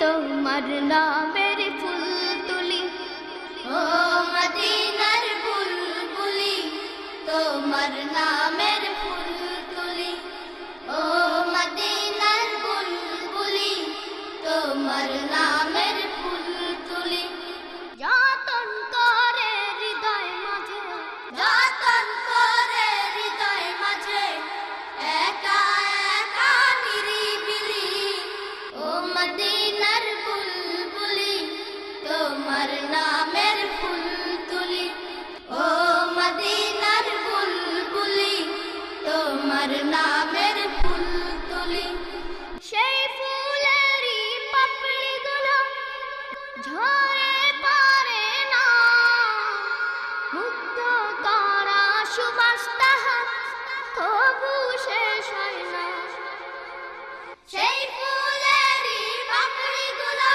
তোমার নামের ফুল তুলি ও মদিনার বুলবুলি তোমার নামের ফুল তুলি ও মদিনার বুলবুলি তোমার নামের ফুল তুলি যতন করে হৃদয় মাঝে যতন করে হৃদয় মাঝে একা একা নিরিবিলি ও মদিনার বুলবুলি তোমার নামের ফুল তুলি ও মদিনার বুলবুলি তোমার নামের ফুল তুলি সেই ফুলেরই পাপড়িগুলো ঝরে পড়ে না মুগ্ধ করা সুবাস তাহার তবু শেষ হয় না সেই ফুলেরই পাপড়িগুলো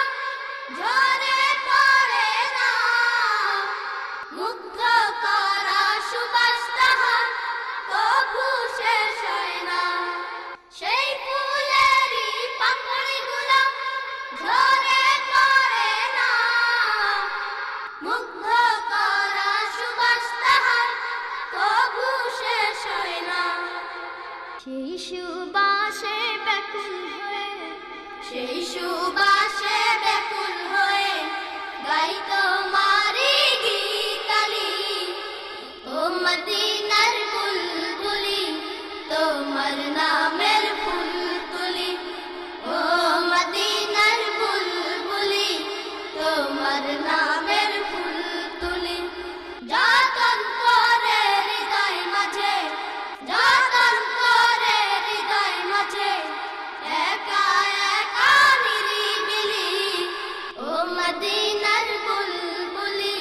ঝরে পড়ে না মুগ্ধ করা সুবাস তাহার তবু শেষ হয় না সেই ফুলেরই পাপড়িগুলো ঝরে পড়ে না মুগ্ধ করা সুবাস তাহার তবু শেষ হয় না সেই সুবাসে ব্যাকুল হয়ে সেই সুবাসে ব্যাকুল হয়ে গাই তোমারি গীতালি ও মদিনার বুলবুলি তোমার নামের ফুল তুলি ও মদিনার বুলবুলি তোমার নামের ফুল তুলি যতন করে হৃদয় মাঝে যতন করে হৃদয় মাঝে একা একা নিরিবিলি ও মদিনার বুলবুলি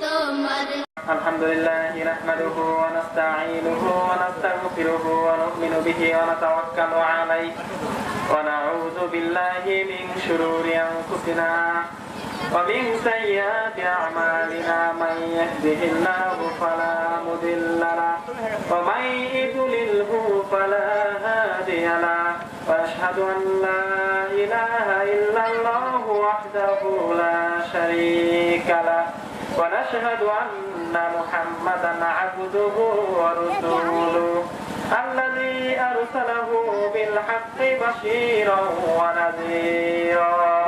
তোমার আলহামদুলিল্লাহি নাহমাদুহু ওয়া নাস্তাঈনুহু ওয়া নাস্তাগফিরুহু ওয়া নু'মিনু বিহি ওয়া নাতাওয়াক্কালু আলাইহি ওয়া নাউযু বিল্লাহি মিন শুরুরি আনফুসিনা ওয়া মিন সাইয়্যাতি আ'মালিনা মান ইয়াহদিহিল্লাহু ফালা মুদিল্লা লাহু ওয়া মান ইদ্লিলহু ফালা হাদিয়া লাহু ওয়া আশহাদু আন লা ইলাহা ইল্লাল্লাহু ওয়াহদাহু লা শারীকা লাহু ونشهد أن محمدا عبده ورسوله الذي أرسله بالحق بشيرا ونذيرا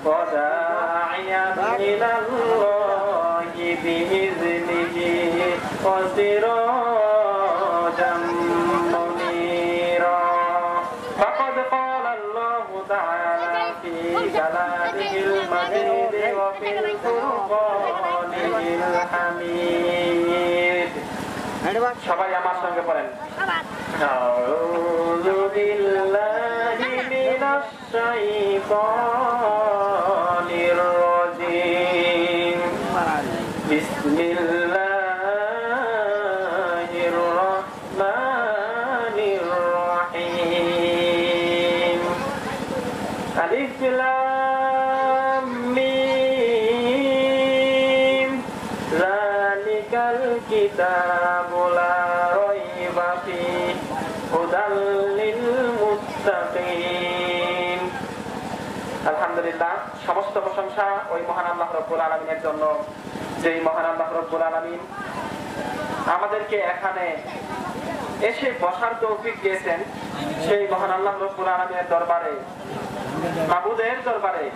وداعيا إلى الله بإذنه وسراجا منيرا فقد قال الله تعالى في كلامه المجيد وفي الفرقان الحميد সবাই আমার সঙ্গে পড়েন আউযু বিল্লাহি মিনাশ শাইতানির রাজীম বিসমিল্লাহির রাহমানির রাহিম আলিফ লাম মিম যালিকাল কিতাবু লা রাইবা ফীহি হুদাল লিল মুত্তাকিন। আলহামদুলিল্লাহ, সমস্ত প্রশংসা ওই মহান আল্লাহ রাব্বুল আলামিনের জন্য, যেই মহান আল্লাহ রাব্বুল আলামিন আমাদেরকে এখানে এসে বসার তৌফিক দিয়েছেন। সেই মহান আল্লাহ রাব্বুল আলামিনের দরবারে, মাবুদের দরবারে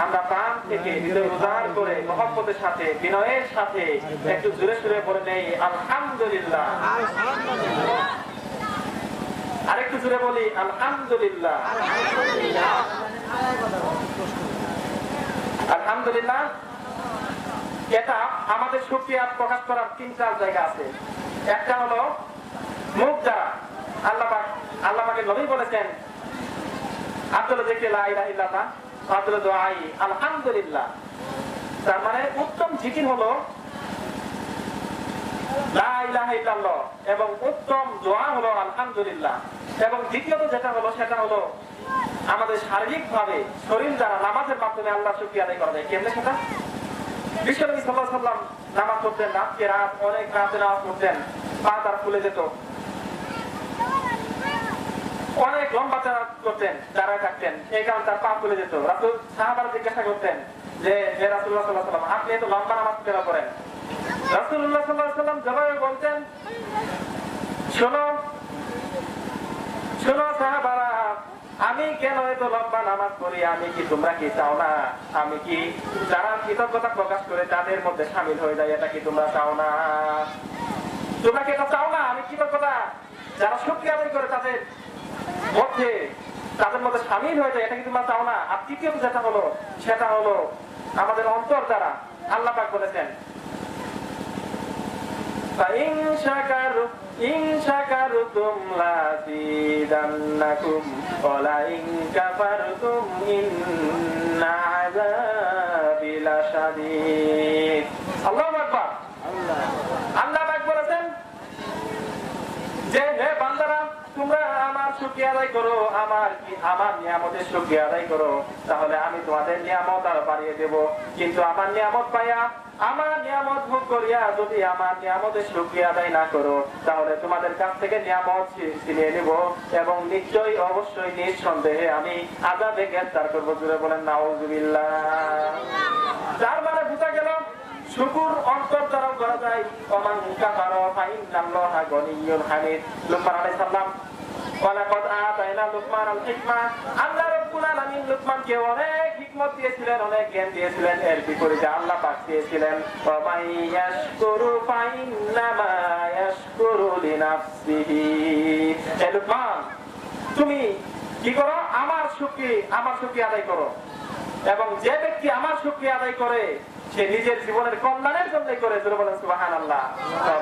আমরা প্রাণ থেকে হৃদয় উজাড় করে মহব্বতের সাথে, বিনয়ের সাথে একটু জোরে সুরে বলে নেই আলহামদুলিল্লাহ। আরেকটু জোরে বলি আলহামদুলিল্লাহ। আলহামদুলিল্লাহ, এটা আমাদের শুকরিয়া প্রকাশ করার তিনটা জায়গা আছে। একটা হলো মুখ দ্বারা, আল্লাহ পাকের নবী বলেছেন আব্দুল যিকরি লা ইলাহা ইল্লাল্লাহ আব্দুল দুআই আলহামদুলিল্লাহ। তার মানে উত্তম জিকির হলো লা ইলাহা ইল্লাল্লাহ এবং উত্তম দোয়া হলো আলহামদুলিল্লাহ। এবং দ্বিতীয়ত যেটা হলো সেটা হলো আমাদের শারীরিক ভাবে শরীর দ্বারা নামাজের মাধ্যমে আল্লাহ শুকরিয়া আদায় করা যায়। কেমনে সেটা? বিশ্বনবী সাল্লাল্লাহু আলাইহি ওয়াসাল্লাম নামাজ পড়তেন, রাত অনেক রাতে নামাজ পড়তেন, পা তার ফুলে যেত, অনেক লম্বা করতেন, দাঁড়ায় থাকতেন, এই কারণে তার পা খুলে যেত। রাসূল সাহাবারা জিজ্ঞাসা করতেন যে হে রাসূলুল্লাহ সাল্লাল্লাহু আলাইহি ওয়াসাল্লাম, আপনি এত লম্বা নামাজ কেন পড়েন? রাসূলুল্লাহ সাল্লাল্লাহু আলাইহি ওয়াসাল্লাম জবাবে বলতেন, শোনো শোনো সাহাবারা, আমি কেন এত লম্বা নামাজ পড়ি, আমি কি তোমরা কি চাও না? আমি কি যারা কৃতজ্ঞতা প্রকাশ করে তাদের মধ্যে শামিল হয়ে যায়, এটা কি তোমরা চাও না? তোমরা কি এটা চাও না? আমি কৃতজ্ঞতা যারা শুকরিয়া আদায় করে তাদের মধ্যে শামিল হয়ে যায়, এটা কি তোমরা চাও না? আর তৃতীয় যেটা হলো সেটা হলো আমাদের অন্তর দ্বারা। আল্লাহ পাক বলেছেন ইন শাকারতুম লাযিদান্নাকুম ওয়া লা ইন কাফারতুম ইন্না আযাবি লাশাদীদ। আল্লাহু আকবার। আল্লাহ পাক বলেছেন যে হে বান্দারা, তোমরা আমার শুকরিয়া আদায় করো, আমার নিয়ামতের শুকরিয়া আদায় করো, তাহলে আমি তোমাদের নিয়ামত আরো বাড়িয়ে দেব। কিন্তু আমার নিয়ামত পাইয়া, আমার নিয়ামত ভোগ করিয়া যদি আমার নিয়ামতের শুকরিয়া আদায় না করো, তাহলে তোমাদের কাছ থেকে নিয়ামত ছিনিয়ে নিব এবং নিশ্চয়ই অবশ্যই নিঃসন্দেহে আমি আযাবে গ্রেফতার করবো। জুড়ে বলেন নাউযুবিল্লাহ। তার মানে বোঝা গেল শুকর অন্তর দ্বারাও করা যায়। ওমান কাফারা ফাইন্নাল্লাহা গনিয়্যুন হামিদ। লুকমান আলাইহিস সালাম ওয়ালাকাদ আতাইনা লুকমানাল হিকমা। আল্লাহ রাব্বুল আলামিন লুকমানকে অনেক হিকমত দিয়েছিলেন, অনেক জ্ঞান দিয়েছিলেন। এর বিপরীতে আল্লাহ পাক দিয়েছিলেন ওয়া মান ইয়াশকুরু ফাইন্নামা ইয়াশকুরু লিনাফসিহি। হে লুকমান, তুমি কি করো? আমার শুকরিয়া আদায় করো, এবং যে ব্যক্তি আমার শুকরিয়া আদায় করে সে নিজের জীবনের কল্যাণের জন্যই করে। জোরে বলেন সুবহানাল্লাহ।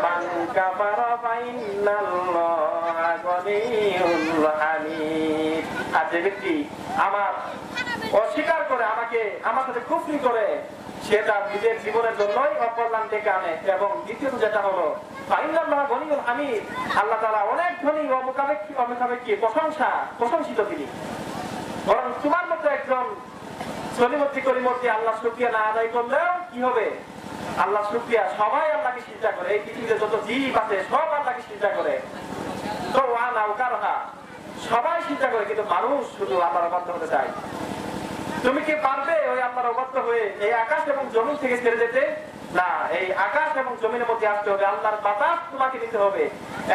মান কাফারা ফাইন্নাল্লাহা গনিয়্যুন হামিদ। আর যে ব্যক্তি আমার অস্বীকার করে, আমার সাথে কুফরি করে, সেটা নিজের জীবনের জন্যই অকল্যাণ ডেকে আনে। এবং দ্বিতীয়ত যেটা হলো ফাইন্নাল্লাহা গনিয়্যুন হামিদ, আল্লাহ তাআলা অনেক ধনী ও মুখাপেক্ষী প্রশংসিত তিনি। বরং তোমার মতো একজন সলিমতি করিমতি আল্লাহ শুকরিয়া না আদায় করলেও কি হবে? আল্লাহ শুকরিয়া, সবাই আল্লাহকে সিজদা করে, এই পৃথিবীতে যত জীব আছে সব আল্লাহকে সিজদা করে, তো সবাই সিজদা করে, কিন্তু মানুষ শুধু আল্লাহর অবাধ্য হতে চায়। তুমি কি পারবে ওই আল্লাহর অবাধ্য হয়ে এই আকাশ এবং জমিন থেকে ছেড়ে যেতে? না, এই আকাশ এবং জমিনের মধ্যে আসতে হবে, আল্লাহর বাতাস তোমাকে নিতে হবে।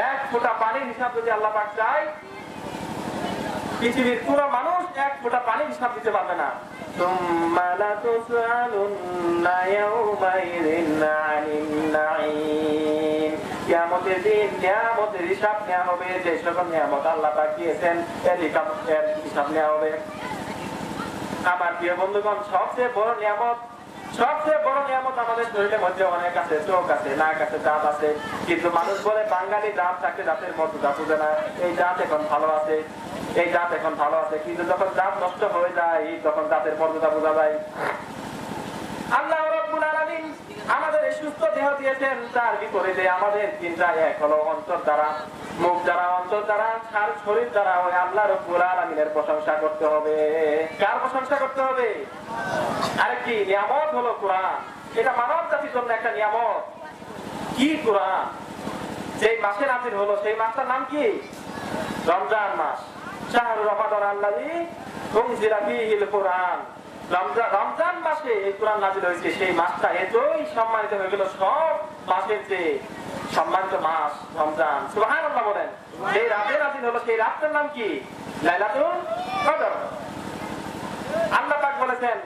এক ফোঁটা পানির হিসাব যদি আল্লাহ পাক চায়, পৃথিবীর পুরো মানুষ এক ফোঁটা পানির হিসাব দিতে পারবে না। সুম্মা লাতুসআলুন্না ইয়াওমাইযিন আনিন নাঈম। কিয়ামতের দিন নিয়ামতের হিসাব নেওয়া হবে। যে সকল নিয়ামত আল্লাহ পাক দিয়েছেন এর হিসাব নেওয়া হবে। আমার প্রিয় বন্ধুগণ, সবচেয়ে বড় নিয়ামত আমাদের শরীরের মধ্যে অনেক আছে, চোখ আছে, নাক আছে, দাঁত আছে। কিন্তু মানুষ বলে বাঙালি দাঁত থাকতে দাঁতের মর্যাদা বুঝে না। এই দাঁত এখন ভালো আছে, কিন্তু যখন দাঁত নষ্ট হয়ে যায় তখন দাঁতের মর্যাদা বোঝা যায়। আল্লাহ রাব্বুল আলামিন আমাদের এই সুস্থ দেহ দিয়েছেন, তার বিপরীতে আমাদের তিনটা এক হলো অন্তর দ্বারা, মুখ দ্বারা, অন্তর দ্বারা, শরীর দ্বারা। ওই আল্লাহ রাব্বুল আলামিনের প্রশংসা করতে হবে। কার প্রশংসা করতে হবে? আরেকটি নিয়ামত হলো কোরআন। এটা মানব জাতির জন্য একটা নিয়ামত। কি কোরআন? যে মাসে নাযিল হলো সেই মাসটার নাম কি? রমজান মাস। শাহরুর রমাদান আল্লাযী উনজিলা ফীহিল কুরআন। রমজান মাসে এই কোরআন নাযিল হয়েছে। সেই মাসটা এতই সম্মানিত হয়ে গেল, সব মাসের চেয়ে সম্মানিত মাস রমজান। সুবহানাল্লাহ বলেন। এই রাতে নাযিল হলো, সেই রাতের নাম কি? লাইলাতুল কদর। আল্লাহ পাক বলেছেন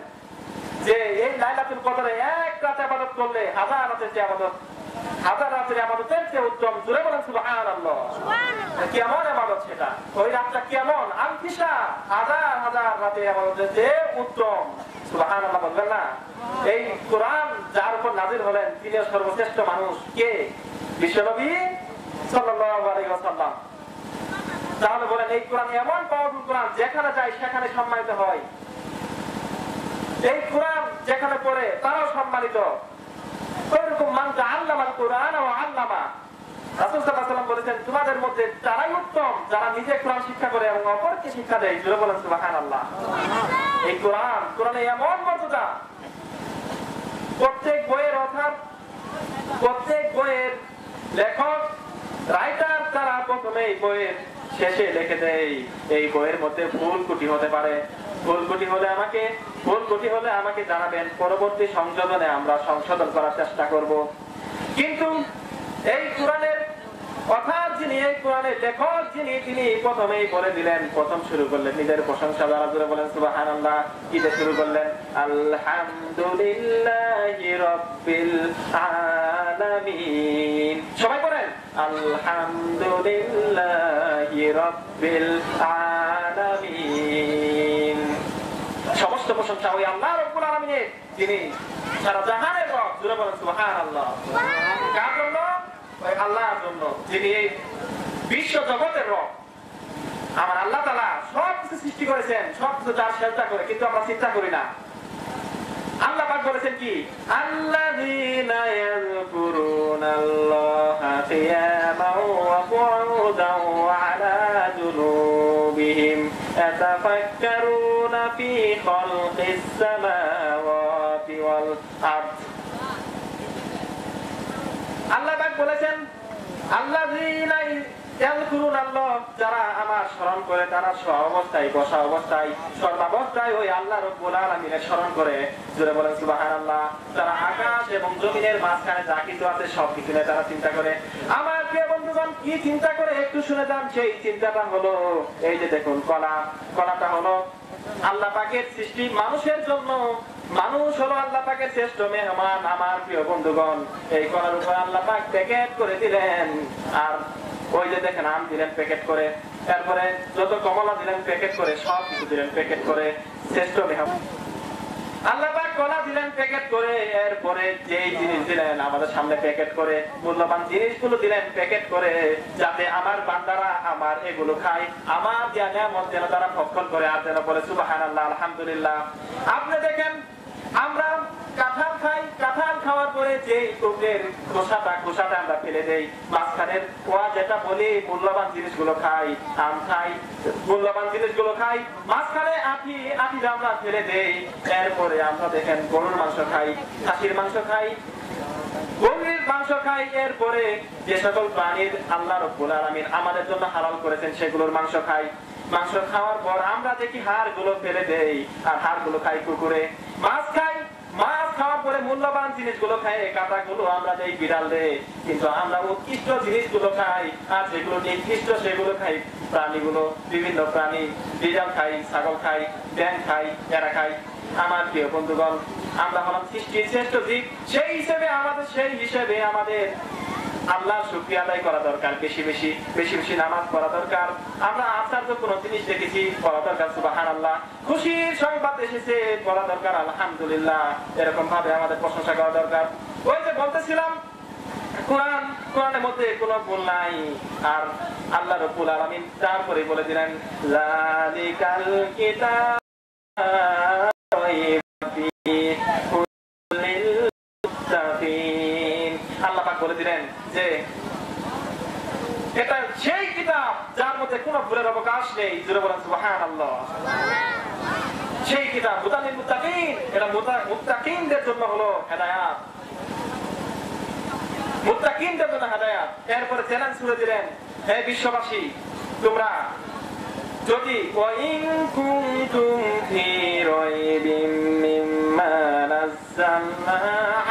যে এই লাইলাতুল কদরে এক রাত ইবাদত করলে হাজার রাতের ইবাদতের চেয়ে উত্তম। জোরে বলেন সুবহানাল্লাহ। কেমন ইবাদত সেটা? ওই রাতটা কেমন? আলফিসা, হাজার হাজার রাতের ইবাদতের চেয়ে উত্তম। সুবহানাল্লাহ বলবেন না? এই কোরআন যার উপর নাযিল হলেন তিনি সর্বশ্রেষ্ঠ মানুষ। কে? বিশ্বনবী সাল্লাল্লাহু আলাইহি ওয়াসাল্লাম। তাহলে বলেন এই কোরআন এমন পাওয়ারফুল কোরআন, যেখানে যায় সেখানে সম্মানিত হয়। এই কোরআন যেখানে পড়ে তারাও সম্মানিত। ওইরকম মান তাআল্লামাল কুরআন ওয়া আল্লামা। রাসূল সাল্লাল্লাহু আলাইহি ওয়াসাল্লাম বলেছেন তোমাদের মধ্যে তারাই উত্তম যারা নিজে কোরআন শিক্ষা করে এবং অপরকে শিক্ষা দেয়। জোরে বলেন সুবহানাল্লাহ। এই কোরআনে এমন মর্যাদা, প্রত্যেক বইয়ের লেখক, রাইটার, তারা প্রথমে এই বইয়ের শেষে লিখে দেই এই বইয়ের মধ্যে ভুল ত্রুটি হতে পারে, ভুল ত্রুটি হলে আমাকে জানাবেন, পরবর্তী সংশোধনে আমরা সংশোধন করার চেষ্টা করব। কিন্তু এই কোরআনের কথা যিনি, এই কোরআনের লেখক যিনি, তিনি প্রথমেই বলে দিলেন, প্রথম শুরু করলেন নিজের প্রশংসা দ্বারা, জোরে বলেন সুবহানাল্লাহ। কি দিয়ে শুরু করলেন? আলহামদুলিল্লাহি রাব্বিল আলামিন। সবাই বলেন আলহামদুলিল্লাহি রাব্বিল আলামিন। সমস্ত প্রশংসা ওই আল্লাহ রাব্বুল আলামিনের, যিনি সারা জাহানের রব। জোরে বলেন সুবহানাল্লাহ। কার জন্য? ওই আল্লাহর জন্য, যিনি এই বিশ্ব জগতের রব। আমার আল্লাহ তাআলা সবকিছু সৃষ্টি করেছেন, সবকিছু তার সেজদা করে, কিন্তু আমরা চিন্তা করি না। আল্লাহ পাক বলেছেন কি? আল্লাযীনা ইয়াযকুরুনাল্লাহা কিয়ামান ওয়া qu'udan ওয়া আলা জুনুবিহিম ইয়াতাফাক্কারুনা ফী খালকিস সামাওয়াতি ওয়াল আরদ। আল্লাহ পাক বলেছেন আল্লাযীনা ইয়াযকুরুনাল্লাহ, যারা আমার স্মরণ করে, তারা সর্বাবস্থায়, বসা অবস্থায়, সর্বাবস্থায় ওই আল্লাহ রাব্বুল আলামিনের স্মরণ করে। জোরে বলেন সুবহানাল্লাহ। তারা আকাশ এবং জমিনের মাঝখানে যা কিছু আছে সবকিছু নিয়ে তারা চিন্তা করে। আমার প্রিয় বন্ধুগণ, কি চিন্তা করে একটু শুনে যান। সেই চিন্তাটা হলো এই যে দেখুন, কলাটা হলো আল্লাহ পাকের সৃষ্টি মানুষের জন্য। মানুষ হলো আল্লাহ পাকের শ্রেষ্ঠ মেহমান। আমার প্রিয় বন্ধুগণ, এই কলার উপর আল্লাহ পাক প্যাকেট করে দিলেন, আর ওই যে দেখেন আম দিলেন প্যাকেট করে, তারপরে যত কমলা দিলেন প্যাকেট করে, সব কিছু দিলেন প্যাকেট করে। শ্রেষ্ঠ মেহমান আল্লাহ পাক কলা দিলেন প্যাকেট করে, এরপরে যেই জিনিস দিলেন আমাদের সামনে প্যাকেট করে, মূল্যবান জিনিসগুলো দিলেন প্যাকেট করে, যাতে আমার বান্দারা আমার এগুলো খায়, আমার দেয়া নিয়ামত যেন তারা ভক্ষণ করে, আর যেন বলে সুবহানাল্লাহ, আলহামদুলিল্লাহ। আপনি দেখেন আমরা কাঁঠাল খাই, কাঁঠাল খাওয়ার পরে যে টুকরের খোসাটা আমরা ফেলে দেই, মাঝখানের কোয়া যেটা বলি মূল্যবান জিনিসগুলো খাই, আম খাই, মূল্যবান জিনিসগুলো খাই, মাঝখানে আটিটা আমরা ফেলে দেই। এরপরে আমরা দেখেন গরুর মাংস খাই, খাসির মাংস খাই, গরুর মাংস খাই। এরপরে যে সকল প্রাণীর আল্লাহ রাব্বুল আলামিন আমাদের জন্য হালাল করেছেন সেগুলোর মাংস খাই। মাংস খাওয়ার পর আমরা দেখি হাড় গুলো ফেলে দেই, আর হাড় গুলো খাই কুকুরে। মাছ খাই, মাছ খাওয়ার পরে মূল্যবান জিনিসগুলো খাই, কাঁটা গুলো আমরা দেই বিড়াল দেই। কিন্তু আমরা উৎকৃষ্ট জিনিসগুলো খাই, আর যেগুলো নিকৃষ্ট সেগুলো খাই প্রাণীগুলো, বিভিন্ন প্রাণী, বিড়াল খাই, ছাগল খাই, ব্যাঙ খাই, এরা খাই। আমার প্রিয় বন্ধুগণ, আমরা হলাম সৃষ্টির শ্রেষ্ঠ জীব। সেই হিসেবে আমাদের আল্লাহর শুকরিয়া আদায় করা দরকার, বেশি বেশি নামাজ পড়া দরকার। আমরা আশ্চর্য কোন জিনিস দেখেছি, পড়া দরকার সুবহানাল্লাহ। খুশির সংবাদ এসেছে, পড়া দরকার আলহামদুলিল্লাহ। এরকম ভাবে আমাদের প্রশংসা করা দরকার। ওই যে বলতেছিলাম, কোরআনের মধ্যে কোনো ভুল নাই। আর আল্লাহ রাব্বুল আলামিন তারপরে বলে দিলেন যালিকাল কিতাব আল্লাহ পাক বলে দিলেন যে এটা সেই কিতাব যার মধ্যে কোনো ভুলের অবকাশ নেই। জোরে বলেন সুবহানাল্লাহ। সেই কিতাব হুদাল লিল মুত্তাকিন, এটা মুত্তাকিনদের জন্য হলো হেদায়েত, মুত্তাকিনদের জন্য হেদায়েত। এরপরে চ্যালেঞ্জ করে দিলেন, হে বিশ্ববাসী, তোমরা যদি ওয়াইন কুনতুম ফি রাইবিম মিম্মা নাযালনা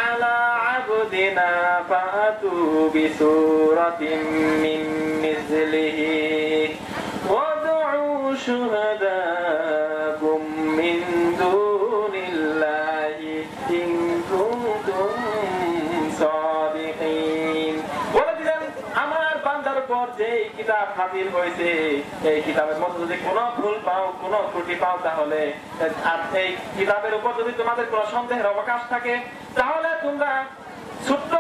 আলা আবদিনা ফাতু বিসূরাতিন মিন মিসলিহি ওয়াদউ শুহাদাকুম মিন দুনিল্লাহি ইন কুনতুম সাদিকিন। বলে দিলেন আমার বান্দার উপর যে কিতাব নাযিল হয়েছে, এই কিতাবের মধ্যে যদি কোনো ভুল পাও, কোনো ত্রুটি পাও, তাহলে আর এই কিতাবের উপর যদি তোমাদের কোনো সন্দেহের অবকাশ থাকে, তাহলে তোমরা ছোট্ট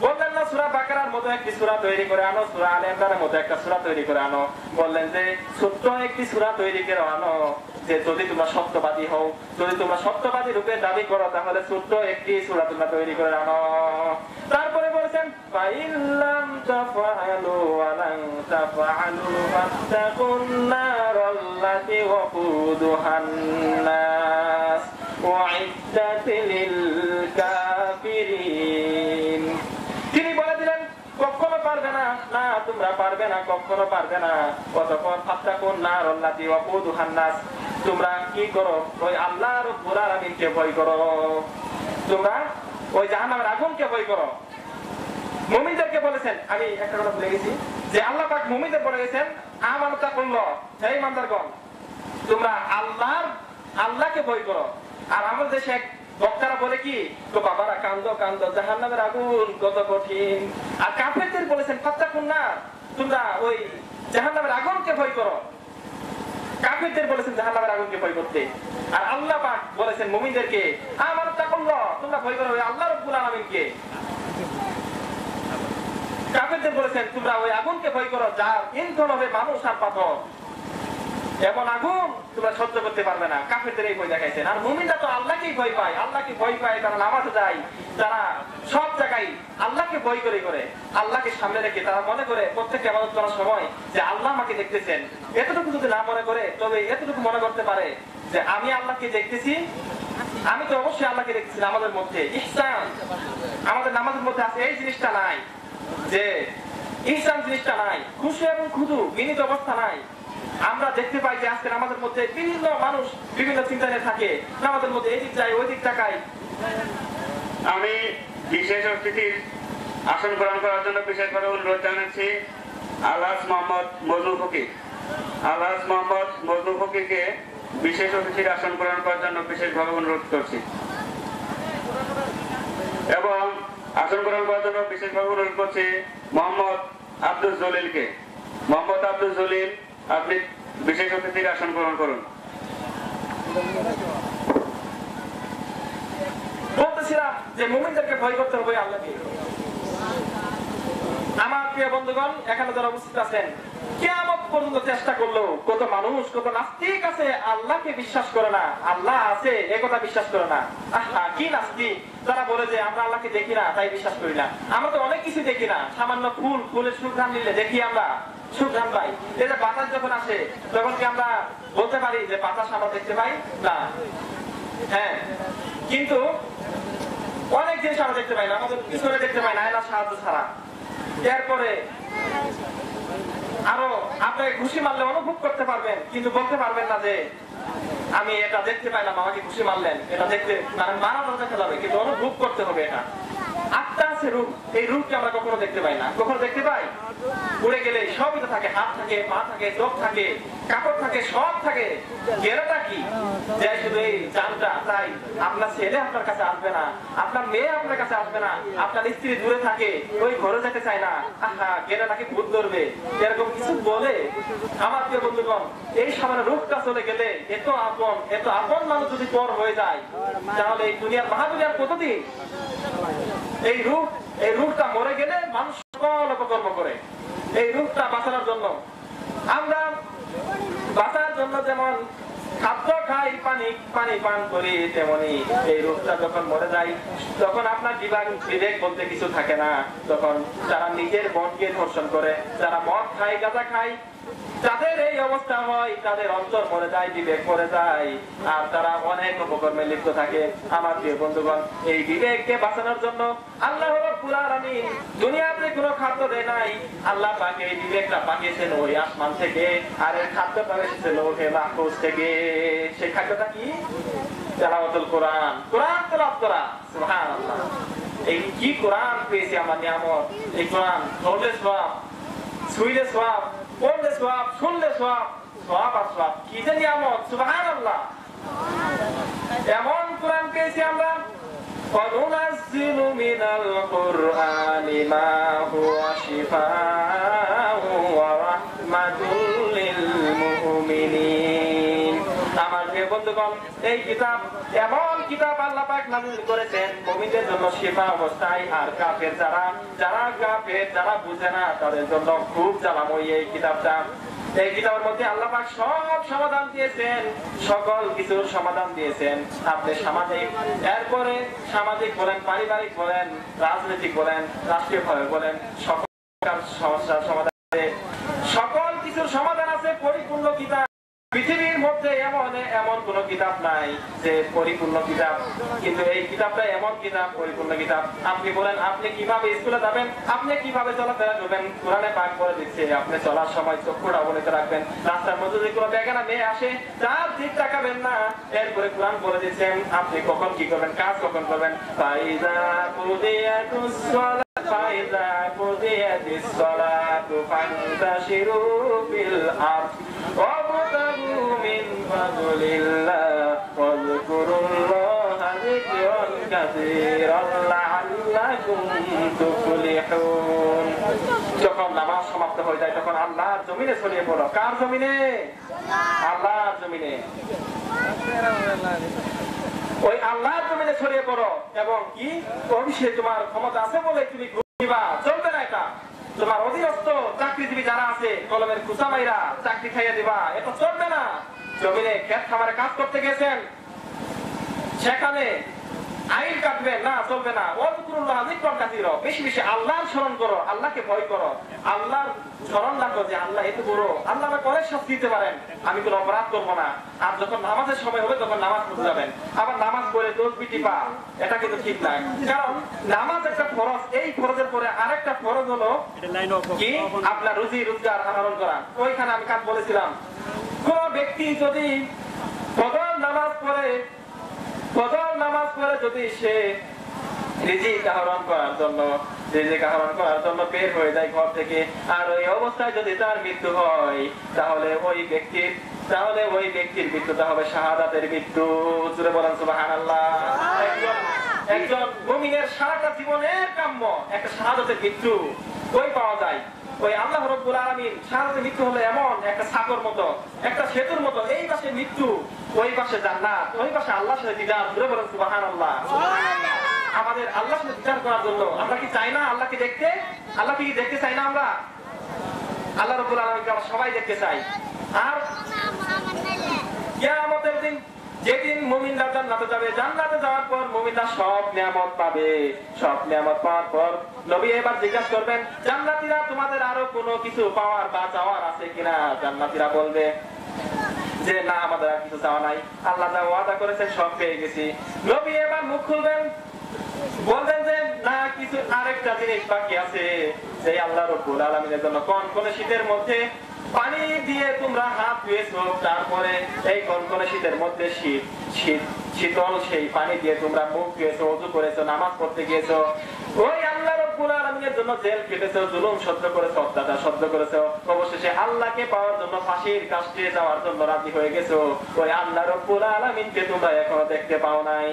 বললেন না সূরা বাকারার মতো একটি সূরা তৈরি করে আনো, সূরা আলে ইমরানের মতো একটা সূরা তৈরি করে আনো। বললেন যে ছোট্ট একটি সূরা তৈরি করে আনো, যে যদি তোমরা সত্যবাদী হও, যদি তোমরা সত্যবাদী রূপে দাবি করো, তাহলে ছোট্ট একটি সূরা তোমরা তৈরি করে আনো। তারপরে বলেছেন ফাইল্লাম তাফআলু ওয়া লান তাফআলু ফাত্তাকুন নারাল্লাতী ওয়াকুদুহান নাস উইদ্দাত লিল কাফিরিন। তিনি বলে দিলেন কখনো পারবে না, না তোমরা পারবে না, কখনো পারবে না। অতঃপর ফাত্তাকুন নার আল্লাতী ওয়াকুদুহান নাস, তোমরা কি করো? ওই আল্লাহ রাব্বুল আলামিনকে ভয় করো, তোমরা ওই জাহান্নামের আগুনকে ভয় করো। মুমিনদেরকে বলেছেন, আমি একটা কথা ভুলে গেছি, যে আল্লাহ পাক মুমিনদের বলে গেছেন আমানু তাকুল্লাহ, হে ইমানদারগণ তোমরা আল্লাহকে ভয় করো। আর আমাদের দেশে এক বক্তারা বলে কি, তো বাবারা কান্দো কান্দো, জাহান্নামের আগুন কত কঠিন। আর কাফেরদের বলেছেন ফাত্তাকুন নার, তোমরা ওই জাহান্নামের আগুনকে ভয় করো। কাফেরদের বলেছেন জাহান্নামের আগুনকে ভয় করতে, আর আল্লাহ পাক বলেছেন মুমিনদেরকে আমানু তাকুল্লাহ, তোমরা ভয় করো ওই আল্লাহ রাব্বুল আলামিনকে। কাফেরদের বলেছেন তোমরা ওই আগুনকে ভয় করো যার ইন্ধন হবে মানুষ আর পাথর। এমন আগুন তোমরা সহ্য করতে পারবে না। কাফেরদের এই ভয় দেখাইছেন। আর মুমিনরা তো আল্লাহকেই ভয় পায়, আল্লাহকে ভয় পায়, তারা নামাজে যায়, তারা সব জায়গায় আল্লাহকে ভয় করে আল্লাহকে সামনে রেখে তারা মনে করে প্রত্যেকটা ইবাদত করার সময় যে আল্লাহ আমাকে দেখতেছেন। এতটুকু যদি না মনে করে, তবে এতটুকু মনে করতে পারে যে আমি আল্লাহকে দেখতেছি, আমি তো অবশ্যই আল্লাহকে দেখতেছি। আমাদের মধ্যে ইহসান, আমাদের নামাজের মধ্যে আছে, এই জিনিসটা নাই, যে ইহসান জিনিসটা নাই, খুশি এবং খুদু বিনীত অবস্থা নাই। আমরা দেখতে পাই যে আজকে নামাজের মধ্যে বিভিন্ন মানুষ বিভিন্ন চিন্তা নিয়ে থাকে, নামাজের মধ্যে এই দিক যায় ওই দিক তাকায়। আমি বিশেষ অতিথির আসন গ্রহণ করার জন্য বিশেষভাবে অনুরোধ জানাচ্ছি আলহাজ মোহাম্মদ মজনু ফকির। আলহাজ মোহাম্মদ মজনু ফকিরকে বিশেষ অতিথির আসন গ্রহণ করার জন্য বিশেষভাবে অনুরোধ করছি, এবং আসন গ্রহণ করার জন্য বিশেষভাবে অনুরোধ করছি মোহাম্মদ আব্দুল জলিলকে। মোহাম্মদ আব্দুল জলিল, আপনি বিশেষ অতিথির আসন গ্রহণ করুন। বলতেছিলাম যে মুমিনদেরকে ভয় করতে হবে আল্লাহকে। আমার প্রিয় বন্ধুগণ, এখানে যারা উপস্থিত আছেন, কিয়ামত পর্যন্ত চেষ্টা করলেও কত মানুষ, কত নাস্তিক আছে আল্লাহকে বিশ্বাস করে না, আল্লাহ আছে এ কথা বিশ্বাস করে না। আহা কি নাস্তিক, তারা বলে যে আমরা আল্লাহকে দেখি না তাই বিশ্বাস করি না। আমরা তো অনেক কিছু দেখি না, সামান্য ফুলের সুঘ্রাণ নিলে দেখি আমরা সুঘ্রাণ পাই। এই যে বাতাস যখন আসে তখন কি আমরা বলতে পারি যে বাতাস আমরা দেখতে পাই না? হ্যাঁ, কিন্তু অনেক জিনিস আমরা দেখতে পাই না, আমাদের পিছনে দেখতে পাই না আল্লাহর সাহায্য ছাড়া। এরপরে আরো আপনাকে ঘুষি মারলে অনুভব করতে পারবেন, কিন্তু বলতে পারবেন না যে আমি এটা দেখতে পাইলাম, আমাকে ঘুষি মারলেন, এটা দেখতে মানে মারানো দেখা যাবে, কিন্তু অনুভব করতে হবে। এটা আত্মা আছে, রূপ, এই রূপকে আমরা কখনো দেখতে পাই না। কখনো দেখতে পাই? উড়ে গেলে সবই তো থাকে, হাত থাকে, পা থাকে, চোখ থাকে, কাপড় থাকে, সব থাকে। গেরাটা কি যে শুধু এই জানটা, তাই আপনার ছেলে আপনার কাছে আসবে না, আপনার মেয়ে আপনার কাছে আসবে না, আপনার স্ত্রী দূরে থাকে, ওই ঘরে যেতে চায় না, আহা গেরাটাকে ভূত ধরবে, এরকম কিছু বলে। আমার প্রিয় বন্ধুগণ, এই সামান্য রূপটা চলে গেলে এত আপন মানুষ যদি পর হয়ে যায়, তাহলে এই দুনিয়ার মহাদুনিয়ার কতদিন? এই রূপটা মরে গেলে মানুষ সকল অপকর্ম করে। এই রূপটা বাঁচানোর জন্য, আমরা বাঁচার জন্য যেমন খাদ্য খাই, পানি পান করি, তেমনি এই রূপটা যখন মরে যায় তখন আপনার বিবেক বলতে কিছু থাকে না। তখন যারা নিজের মনকে ধর্ষণ করে, যারা মদ খায়, গাঁজা খায়, যাদের এই অবস্থা হয় তাদের অন্তর মরে যায়, বিবেক মরে যায়, আর তারা অনেক উপকর্মে লিপ্ত থাকে। আমার প্রিয় বন্ধুগণ, এই বিবেককে বাঁচানোর জন্য আল্লাহ রাব্বুল আলামিন দুনিয়াতে কোনো খাদ্য দেয় নাই। আল্লাহ পাক এই বিবেকটা পাঠিয়েছেন ওই আসমান থেকে, আর এর খাদ্যটা এসেছে লৌহে মাহফুজ থেকে। সেই খাদ্যটা কি? তেলাওয়াতুল কোরআন। কোরআন তেলাওয়াত করা, সুবহানাল্লাহ। এই কি কোরআন পেয়েছি আমার নিয়ামত! এই কোরআন পড়লে সওয়াব, ছুঁইলে সওয়াব, পড়লে সওয়াব, শুনলে সওয়াব, সওয়াব আর সওয়াব, কি যে নিয়ামত! সুবহানাল্লাহ। এমন কোরআন পেয়েছি আমরা। وَنُنَزِّلُ مِنَ الْقُرْآنِ مَا هُوَ شِفَاءٌ وَرَحْمَةٌ لِلْمُؤْمِنِينَ। আমার প্রিয় বন্ধুগণ, এই কিতাব এমন কিতাব আল্লাহ পাক নাযিল করেছেন মুমিনদের জন্য শিফা অবস্থায়, আর কাফের যারা বুঝে না তাদের জন্য খুব জ্বালাময় এই কিতাবটা। এই কিতাবের মধ্যে আল্লাহ পাক সব সমাধান দিয়েছেন, সকল কিছুর সমাধান দিয়েছেন। আপনি সামাজিক বলেন, পারিবারিক বলেন, রাজনৈতিক বলেন, রাষ্ট্রীয়ভাবে বলেন, সকল সমস্যার সমাধান, সকল কিছুর সমাধান আছে পরিপূর্ণ কিতাব। পৃথিবীর মধ্যে এমন কোন কিতাব নাই যে পরিপূর্ণ কিতাব, কিন্তু এই কিতাবটা এমন কিতাব, পরিপূর্ণ কিতাব। আপনি বলেন আপনি কিভাবে স্কুলে যাবেন, আপনি কিভাবে চলাফেরা করবেন, কোরআনে পাক করে দিচ্ছে। আপনি চলার সময় চক্ষুটা অবনীত রাখবেন, রাস্তার মধ্যে যদি কোনো বেগানা মেয়ে আসে তার দিক তাকাবেন না। এরপরে কোরআন বলে দিচ্ছেন আপনি কখন কি করবেন, কাজ কখন করবেন। ফাইজা কুদিয়াতুস সালাত ফাইজা কুদিয়াতিস সালাতু ফান্তাশিরু ফিল আরদ ওয়াবতাগু মিন ফাদলিল্লাহ ওয়াযকুরুল্লাহা যিকরান কাসীরান লাআল্লাকুম তুফলিহুন। যখন নামাজ সমাপ্ত হয়ে যায় তখন আল্লাহর জমিনে ছড়িয়ে পড়ো। কার জমিনে? আল্লাহর জমিনে। ওই আল্লাহর জমিনে ছড়িয়ে পড়ো। এবং কি অবশ্যই তোমার ক্ষমতা আছে বলে তুমি ঘুরবা, চলবে না এটা। তোমার অধীনস্থ চাকরিজীবী যারা আছে কলমের খুচা মাইরা চাকরি খাইয়ে দিবা, এটা চলবে না। জমিনে ক্ষেত খামারে কাজ করতে গেছেন, সেখানে আইন কাটবেন না, চলবে না। ওয়াজকুরুল্লাহ যিকরান কাসীরা, বেশি বেশি আল্লাহর স্মরণ করো, আল্লাহকে ভয় করো, আল্লাহর স্মরণ রাখো যে আল্লাহ এত বড়, আল্লাহ আমাকে অনেক শাস্তি দিতে পারেন, আমি কোনো অপরাধ করবো না। আর যখন নামাজের সময় হবে তখন নামাজ পড়তে যাবেন। আবার নামাজ পড়ে দোষ বিটি পা, এটা কিন্তু ঠিক না। কারণ নামাজ একটা ফরজ, এই ফরজের পরে আরেকটা ফরজ হলো কি আপনার রুজি রোজগার আহরণ করা। ওইখানে আমি কাজ বলেছিলাম, কোন ব্যক্তি যদি ফজর নামাজ পড়ে যদি সে রিজিক আহরণ করার জন্য বের হয়ে যায় ঘর থেকে, আর ওই অবস্থায় যদি তার মৃত্যু হয় তাহলে ওই ব্যক্তির মৃত্যুটা হবে শাহাদাতের মৃত্যু। জোরে বলেন সুবহানাল্লাহ। একজন মুমিনের সারাটা জীবনের কাম্য একটা শাহাদাতের মৃত্যু কই পাওয়া যায়? ওই আল্লাহ রাব্বুল আলামিন শাহাদাতের মৃত্যু হলো এমন একটা সাগর মতো, একটা সেতুর মতো। এই পাশে মৃত্যু, ওই পাশে জান্নাত, ওই পাশে আল্লাহর সাথে দিদার। জোরে বলেন সুবহানাল্লাহ। আমাদের আল্লাহর সাথে দিদার করার জন্য আমরা কি চাই না আল্লাহকে দেখতে? আল্লাহকে কি দেখতে চাই না আমরা? আল্লাহ রাব্বুল আলামিনকে আমরা সবাই দেখতে চাই। আর কিয়ামতের দিন যেদিন মুমিনরা জান্নাতে যাবে, জান্নাতে যাওয়ার পর মুমিনরা সব নিয়ামত পাবে। সব নিয়ামত পাওয়ার পর নবী এবার জিজ্ঞাসা করবেন, জান্নাতীরা তোমাদের আরো কোনো কিছু পাওয়ার বা চাওয়ার আছে কিনা? জান্নাতীরা বলবে যে না, আমাদের আর কিছু চাওয়া নাই, আল্লাহ যা ওয়াদা করেছেন সব পেয়ে গেছি। নবী এবার মুখ খুলবেন, বলবেন যে না, কিছু আরেকটা জিনিস বাকি আছে। সেই আল্লাহ রাব্বুল আলামিনের জন্য কনকনে শীতের মধ্যে পানি দিয়ে তোমরা হাত ধুয়েছো, তারপরে এই কনকনে শীতের মধ্যে শীতল সেই পানি দিয়ে তোমরা মুখ ধুয়েছো, ওযু করেছো, নামাজ পড়তে গিয়েছো। ওই আল্লাহ রাব্বুল আলামিনের জন্য জেল কেটেছো, জুলুম সহ্য করেছো, অত্যাচার সহ্য করেছো, অবশেষে আল্লাহকে পাওয়ার জন্য ফাঁসির কাস্টে যাওয়ার জন্য রাজি হয়ে গেছো। ওই আল্লাহ রাব্বুল আলামিনকে তোমরা এখনো দেখতে পাও নাই।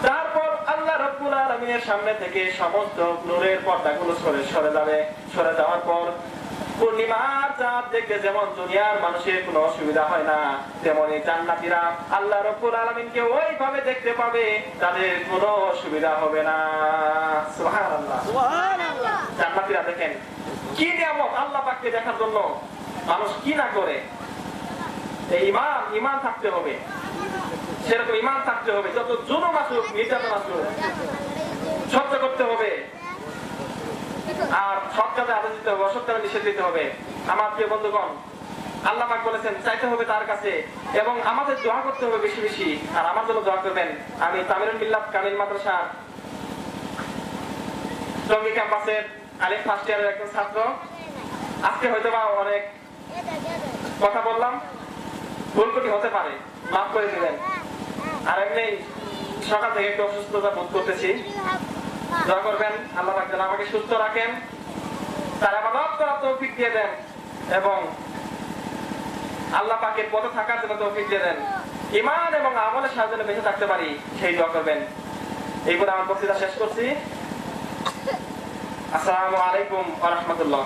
তারপর আল্লাহ রাব্বুল আলামিনের সামনে থেকে সমস্ত নূরের পর্দাগুলো সরে যাবে। সরে যাওয়ার পর পূর্ণিমার চাঁদ দেখতে যেমন দুনিয়ার মানুষের কোনো অসুবিধা হয় না, তেমনি জান্নাতীরা আল্লাহ রাব্বুল আলামিনকে ওইভাবে দেখতে পাবে, তাদের কোনো অসুবিধা হবে না। সুবহানাল্লাহ, সুবহানাল্লাহ। জান্নাতীরা দেখেন কি নিয়ামত, আল্লাহ পাককে দেখার জন্য মানুষ কি না করে। এই ঈমান থাকতে হবে, সেরকম ঈমান থাকতে হবে। যত জুলুম আসুক, নির্যাতন আসুক, সহ্য করতে হবে। আর সৎ কাজে আদেশ দিতে হবে, অসৎ কাজে নিষেধ দিতে হবে। আমার প্রিয় বন্ধুগণ, আল্লাহ পাক বলেছেন চাইতে হবে তার কাছে এবং আমাদের দোয়া করতে হবে বেশি বেশি। আর আমার জন্য দোয়া করবেন। আমি তামিরুল মিল্লাত কামিল মাদ্রাসা টঙ্গী ক্যাম্পাসের আলিফ ফার্স্ট ইয়ারের একজন ছাত্র। আজকে হয়তো বা অনেক কথা বললাম, ভুল ত্রুটি হতে পারে, মাফ করে দিবেন। আর এমনি সকাল থেকে একটু অসুস্থতা বোধ করতেছি, দোয়া করবেন আল্লাহ পাক যেন আমাকে সুস্থ রাখেন, তার ইবাদত করার তৌফিক দিয়ে দেন এবং আল্লাহ পাকের পথে থাকার জন্য তৌফিক দিয়ে দেন। ঈমান এবং আমলের সাহায্যে বেঁচে থাকতে পারি, সেই দোয়া করবেন। এই বলে আমার বক্তৃতা শেষ করছি। আসসালামু আলাইকুম ওয়া রাহমাতুল্লাহ।